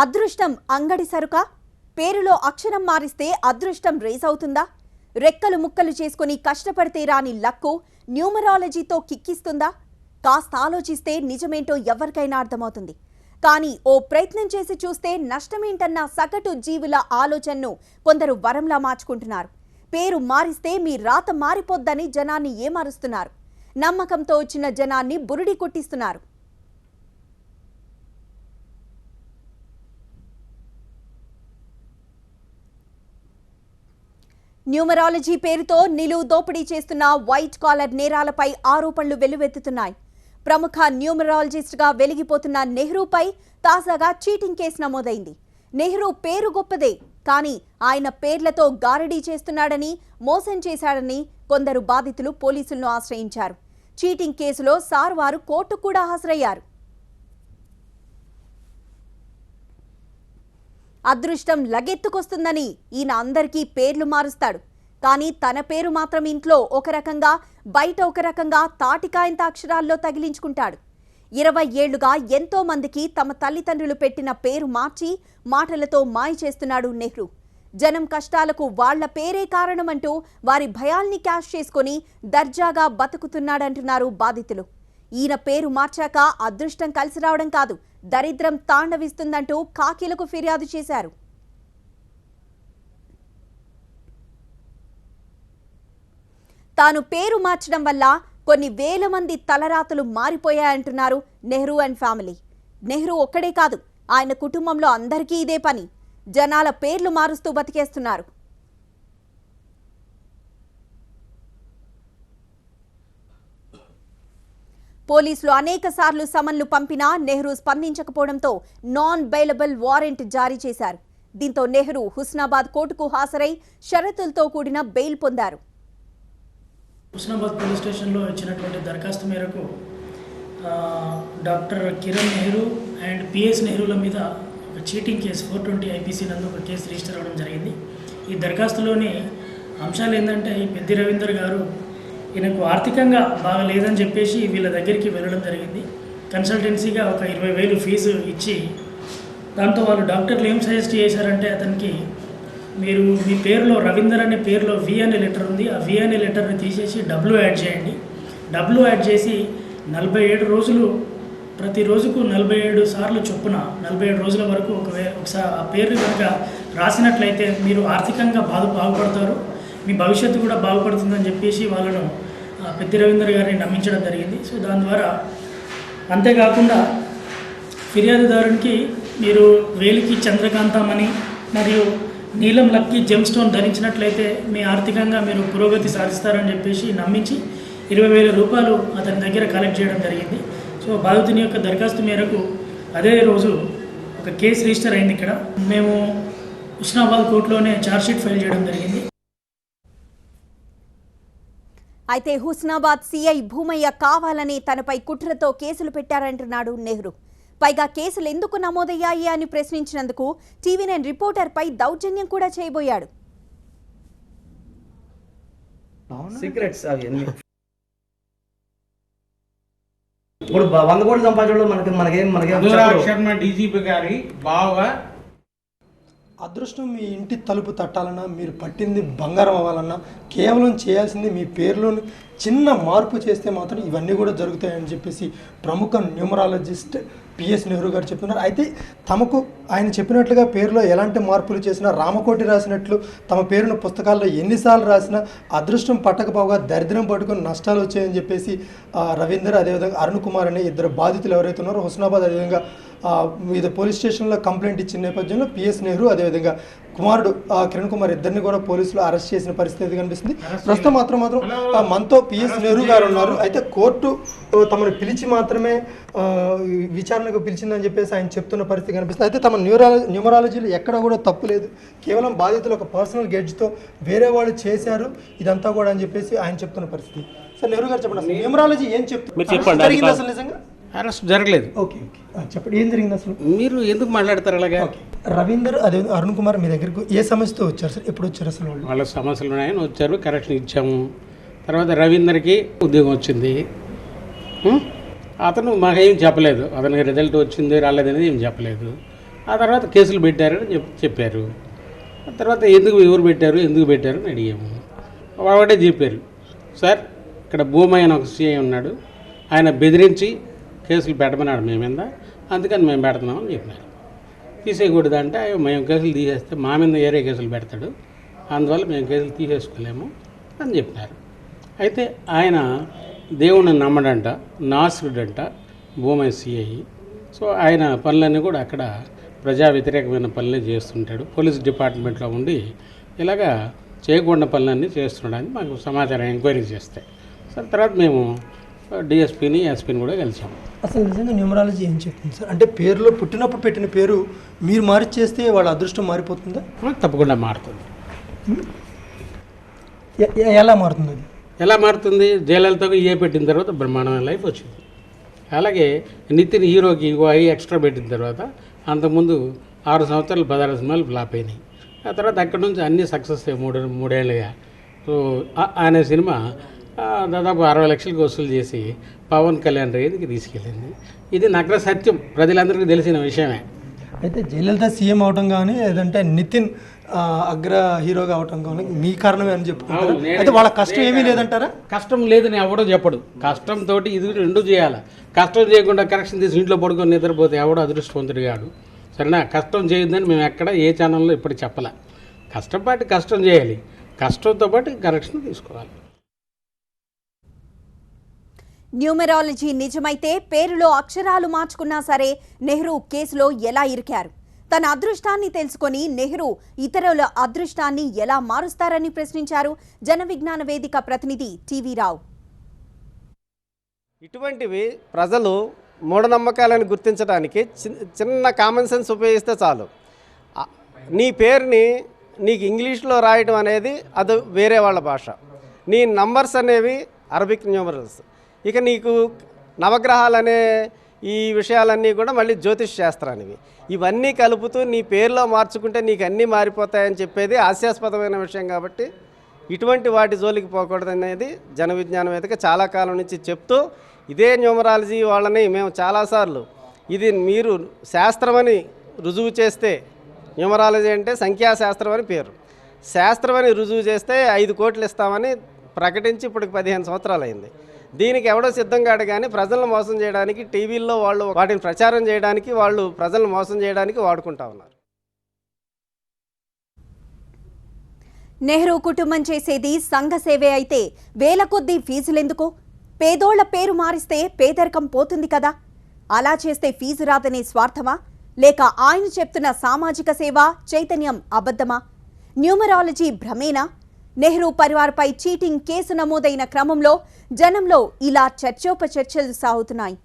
అదృష్టం అంగడి సరుకా? పేరులో అక్షరం మారిస్తే అదృష్టం రేస్ అవుతుందా? రెక్కలు ముక్కలు చేసుకుని కష్టపడితే రాని లక్కు న్యూమరాలజీతో కిక్కిస్తుందా? కాస్త ఆలోచిస్తే నిజమేంటో ఎవరికైనా అర్థమవుతుంది. కానీ ఓ ప్రయత్నం చేసి చూస్తే నష్టమేంటన్న సగటు జీవుల ఆలోచనను కొందరు వరంలా మార్చుకుంటున్నారు. పేరు మారిస్తే మీ రాత మారిపోద్దని జనాన్ని ఏమారుస్తున్నారు. నమ్మకంతో వచ్చిన జనాన్ని బురిడి కొట్టిస్తున్నారు. న్యూమరాలజీ పేరుతో నిలువు దోపిడీ చేస్తున్న వైట్ కాలర్ నేరాలపై ఆరోపణలు వెల్లువెత్తుతున్నాయి. ప్రముఖ న్యూమరాలజిస్ట్గా వెలిగిపోతున్న నెహ్రూపై తాజాగా చీటింగ్ కేసు నమోదైంది. నెహ్రూ పేరు గొప్పదే, కానీ ఆయన పేర్లతో గారడీ చేస్తున్నాడని, మోసం చేశాడని కొందరు బాధితులు పోలీసులను ఆశ్రయించారు. చీటింగ్ కేసులో సార్వారు కోర్టుకు కూడా హాజరయ్యారు. అదృష్టం లగెత్తుకొస్తుందని ఈయన అందరికీ పేర్లు మారుస్తాడు. కానీ తన పేరు మాత్రం ఇంట్లో ఒక రకంగా, బయట ఒక రకంగా తాటికాయంత అక్షరాల్లో తగిలించుకుంటాడు. 20 ఏళ్లుగా ఎంతో మందికి తమ తల్లిదండ్రులు పెట్టిన పేరు మార్చి మాటలతో మాయ చేస్తున్నాడు నెహ్రూ. జనం కష్టాలకు వాళ్ల పేరే కారణమంటూ వారి భయాల్ని క్యాష్ చేసుకుని దర్జాగా బతుకుతున్నాడంటున్నారు బాధితులు. ఈయన పేరు మార్చాక అదృష్టం కలిసి రావడం కాదు, దరిద్రం తాండవిస్తుందంటూ కాకీలకు ఫిర్యాదు చేశారు. తాను పేరు మార్చడం వల్ల కొన్ని వేల మంది తలరాతలు మారిపోయాయంటున్నారు నెహ్రూ అండ్ ఫ్యామిలీ. నెహ్రూ ఒక్కడే కాదు, ఆయన కుటుంబంలో అందరికీ ఇదే పని. జనాల పేర్లు మారుస్తూ బతికేస్తున్నారు. పోలీసులు అనేక సార్లు సమన్లు పంపినా నెహ్రూ స్పందించకపోవడంతో నాన్ బెయిలబుల్ వారెంట్ జారీ చేశారు. దీంతో నెహ్రూ హుస్నాబాద్ కోర్టుకు హాజరై షరతులతో కూడిన బెయిల్ పొందారు. హుస్నాబాద్ పోలీస్ స్టేషన్లో ఇచ్చినటువంటి దరఖాస్తు మేరకు doctor Kiran Nehru and PS నెహ్రూల మీద ఒక చీటింగ్ కేసు 420 IPC నందు ఒక కేసు రిజిస్టర్ అవ్వడం జరిగింది. ఈ దరఖాస్తులోని అంశాలు ఏంటంటే, ఈ పెద్ది రవీందర్ గారు ఈయనకు ఆర్థికంగా బాగా లేదని చెప్పేసి వీళ్ళ దగ్గరికి వెళ్ళడం జరిగింది. కన్సల్టెన్సీగా ఒక 20,000 ఫీజు ఇచ్చి, దాంతో వాళ్ళు డాక్టర్లు ఏం సజెస్ట్ చేశారంటే, అతనికి మీరు మీ పేరులో రవీందర్ అనే పేరులో వి అనే లెటర్ ఉంది, ఆ వి అనే లెటర్ని తీసేసి డబ్ల్యూ యాడ్ చేయండి. డబ్ల్యూ యాడ్ చేసి 47 రోజులు, ప్రతి రోజుకు 47 సార్లు చొప్పున 47 రోజుల వరకు ఒకసారి ఆ పేరు కనుక రాసినట్లయితే మీరు ఆర్థికంగా బాగుపడతారు, మీ భవిష్యత్తు కూడా బాగుపడుతుందని చెప్పేసి వాళ్ళను పెద్ది రవీందర్ గారిని నమ్మించడం జరిగింది. సో దాని ద్వారా, అంతేకాకుండా ఫిర్యాదుదారునికి మీరు వేలికి చంద్రకాంతమని మరియు నీలం లక్కీ జెమ్ స్టోన్ ధరించినట్లయితే మీ ఆర్థికంగా మీరు పురోగతి సాధిస్తారని చెప్పేసి నమ్మించి 20,000 రూపాయలు అతని దగ్గర కలెక్ట్ చేయడం జరిగింది. సో బాధితుని యొక్క దరఖాస్తు మేరకు అదే రోజు ఒక కేసు రిజిస్టర్ అయింది. ఇక్కడ మేము హుస్నాబాద్ కోర్టులోనే ఛార్జ్షీట్ ఫైల్ చేయడం జరిగింది. అయితే హుస్నాబాద్ సిఐ భూమయ్య కావాలని తనపై కుట్రతో కేసులు పెట్టారంటున్నాడు నెహ్రూ. పైగా కేసులు ఎందుకు నమోదయ్యాయి అని ప్రశ్నించినందుకు TV9 రిపోర్టర్పై దౌర్జన్యం కూడా చేయబోయాడు. సీక్రెట్స్ అవన్నీ ఇప్పుడు 100 కోట్లు సంపాదించడం మనకేం డీజీపీ గారి బాగా అదృష్టం మీ ఇంటి తలుపు తట్టాలన్నా, మీరు పట్టింది బంగారం అవ్వాలన్నా కేవలం చేయాల్సింది మీ పేరులోని చిన్న మార్పు చేస్తే మాత్రం ఇవన్నీ కూడా జరుగుతాయని చెప్పేసి ప్రముఖ న్యూమరాలజిస్ట్ పిఎస్ నెహ్రూ గారు చెప్తున్నారు. అయితే తమకు ఆయన చెప్పినట్లుగా పేరులో ఎలాంటి మార్పులు చేసినా, రామకోటి రాసినట్లు తమ పేరును పుస్తకాల్లో ఎన్నిసార్లు రాసినా అదృష్టం పట్టకపోగా దరిద్రం పట్టుకొని నష్టాలు వచ్చాయని చెప్పేసి రవీందర్, అదేవిధంగా అరుణ్ కుమార్ అనే ఇద్దరు బాధితులు ఎవరైతే ఉన్నారో హుస్నాబాద్, అదేవిధంగా ఇది పోలీస్ స్టేషన్లో కంప్లైంట్ ఇచ్చిన నేపథ్యంలో పిఎస్ నెహ్రూ అదేవిధంగా కుమారుడు కిరణ్ కుమార్ ఇద్దరిని కూడా పోలీసులు అరెస్ట్ చేసిన పరిస్థితి కనిపిస్తుంది. ప్రస్తుతం మాత్రం మనతో పిఎస్ నెహ్రూ గారు ఉన్నారు. అయితే కోర్టు తమను పిలిచి మాత్రమే విచారణకు పిలిచిందని చెప్పేసి ఆయన చెప్తున్న పరిస్థితి కనిపిస్తుంది. అయితే తమ న్యూమరాలజీలో ఎక్కడ కూడా తప్పు లేదు, కేవలం బాధితులు ఒక పర్సనల్ గెడ్జ్తో వేరే వాళ్ళు చేశారు ఇదంతా కూడా అని చెప్పేసి ఆయన చెప్తున్న పరిస్థితి. సార్ నెహ్రూ గారు చెప్పండి, అసలు న్యూమరాలజీ ఏం చెప్తుంది, జరిగింది అసలు నిజంగా? అరెస్ట్ జరగలేదు. ఓకే, చెప్పండి ఏం జరిగింది అసలు? మీరు ఎందుకు మాట్లాడతారు అలాగా? రవీందర్, అదే అరుణ్ కుమార్ మీ దగ్గరకు ఏ సమస్యతో వచ్చారు సార్? ఎప్పుడు వచ్చారు అసలు? వాళ్ళ సమస్యలు ఉన్నాయని వచ్చారు, కరెక్షన్ ఇచ్చాము. తర్వాత రవీందర్కి ఉద్యోగం వచ్చింది. అతను మాకేం చెప్పలేదు, అతనికి రిజల్ట్ వచ్చింది రాలేదనేది ఏం చెప్పలేదు. ఆ తర్వాత కేసులు పెట్టారని చెప్పారు. ఆ తర్వాత ఎవరు పెట్టారు అని అడిగాము. ఒకటే చెప్పారు, సార్ ఇక్కడ భూమయ్య అని ఒక సీఐ ఉన్నాడు, ఆయన బెదిరించి కేసులు పెట్టమన్నాడు మేము మీద, అందుకని మేము పెడుతున్నామని చెప్పినారు. తీసేయకూడదంటే మేము కేసులు తీసేస్తే మా మీద వేరే కేసులు పెడతాడు, అందువల్ల మేము కేసులు తీసేసుకోలేము అని చెప్పినారు. అయితే ఆయన దేవుణ్ణి నమ్మడంట, నాస్రుడంట భూమయ్య సిఐ. సో ఆయన పనులన్నీ కూడా అక్కడ ప్రజా వ్యతిరేకమైన పనులే చేస్తుంటాడు. పోలీస్ డిపార్ట్మెంట్లో ఉండి ఇలాగా చేయకుండా పనులన్నీ చేస్తున్నాడని మాకు సమాచారం ఎంక్వైరీ చేస్తాయి. సార్ తర్వాత మేము డిఎస్పీని ఎస్పీని కూడా కలిసాము. అసలు నిజంగా న్యూమరాలజీ ఏం చెప్తుంది సార్? అంటే పేరులో పుట్టినప్పుడు పెట్టిన పేరు మీరు మార్చేస్తే వాళ్ళ అదృష్టం మారిపోతుందా? తప్పకుండా మారుతుంది. ఎలా మారుతుంది అది? ఎలా మారుతుంది? జయలలితకు ఏ పెట్టిన తర్వాత బ్రహ్మాండమైన లైఫ్ వచ్చింది. అలాగే నితిన్ హీరోకి ఐ ఎక్స్ట్రా పెట్టిన తర్వాత అంతకుముందు 6 సంవత్సరాలు 16 సినిమాలు ఫ్లాప్ అయినాయి. ఆ తర్వాత అక్కడి నుంచి అన్నీ సక్సెస్ అయ్యాయి మూడేళ్ళుగా. సో అనే సినిమా దాదాపు 60 లక్షలకు వసూలు చేసి పవన్ కళ్యాణ్ రేంజ్కి తీసుకెళ్ళింది. ఇది నగ్న సత్యం, ప్రజలందరికీ తెలిసిన విషయమే. అయితే జయలలిత సీఎం అవటం కానీ లేదంటే నితిన్ అగ్ర హీరోగా అవటం కానీ మీ కారణమే అని చెప్పుకుంటారు. అయితే వాళ్ళ కష్టం ఏమీ లేదంటారా? కష్టం లేదని ఎవడో చెప్పడు. కష్టంతో ఇది రెండు చేయాలి. కష్టం చేయకుండా కరెక్షన్ తీసి ఇంట్లో పడుకొని నిద్రపోతే ఎవడో అదృష్టవంతుడు కాడు. సరేనా? కష్టం చేయొద్దని మేము ఎక్కడ ఏ ఛానల్లో ఇప్పుడు చెప్పలే. కష్టపాటి కష్టం చేయాలి, కష్టంతో పాటు కరెక్షన్ తీసుకోవాలి. న్యూమరాలజీ నిజమైతే పేరులో అక్షరాలు మార్చుకున్నా సరే నెహ్రూ కేసులో ఎలా ఇరికారు? తన అదృష్టాన్ని తెలుసుకొని నెహ్రూ ఇతరుల అదృష్టాన్ని ఎలా మారుస్తారని ప్రశ్నించారు జన విజ్ఞాన వేదిక ప్రతినిధి టీవీ రావు. ఇటువంటివి ప్రజలు మూఢనమ్మకాలను గుర్తించడానికి చిన్న కామన్ సెన్స్ ఉపయోగిస్తే చాలు. నీ పేరుని నీకు ఇంగ్లీష్లో రాయటం అనేది అది వేరే వాళ్ళ భాష. నీ నంబర్స్ అనేవి అరబిక్ న్యూమరల్స్. ఇక నీకు నవగ్రహాలు అనే ఈ విషయాలన్నీ కూడా మళ్ళీ జ్యోతిష్ శాస్త్రానివి. ఇవన్నీ కలుపుతూ నీ పేరులో మార్చుకుంటే నీకు అన్నీ మారిపోతాయని చెప్పేది హాస్యాస్పదమైన విషయం. కాబట్టి ఇటువంటి వాటి జోలికి పోకూడదనేది జన విజ్ఞాన వేదిక చాలా కాలం నుంచి చెప్తూ, ఇదే న్యూమరాలజీ వాళ్ళని మేము చాలాసార్లు ఇది మీరు శాస్త్రమని రుజువు చేస్తే, న్యూమరాలజీ అంటే సంఖ్యాశాస్త్రం అని పేరు, శాస్త్రమని రుజువు చేస్తే 5 కోట్లు ఇస్తామని ప్రకటించి ఇప్పటికి 15 సంవత్సరాలు అయింది. దీనికి ఎవడో సిద్ధం కాడు. కానీ ప్రజలను మోసం చేయడానికి, టీవీల్లో వాళ్ళు వాటిని ప్రచారం చేయడానికి, వాళ్ళు ప్రజలను మోసం చేయడానికి వాడుకుంటా ఉన్నారు. నెహ్రూ కుటుంబం చేసేది సంఘ సేవే అయితే వేల కొద్దీ ఫీజులెందుకు? పేదోళ్ల పేరు మారిస్తే పేదరికం పోతుంది కదా. అలా చేస్తే ఫీజు రాదనే స్వార్థమా? లేక ఆయన చెప్తున్న సామాజిక సేవ చైతన్యం అబద్ధమా? న్యూమరాలజీ భ్రమేనా? నెహ్రూ పరివార్పై చీటింగ్ కేసు నమోదైన క్రమంలో జనంలో ఇలా చర్చోపచర్చలు సాగుతున్నాయి.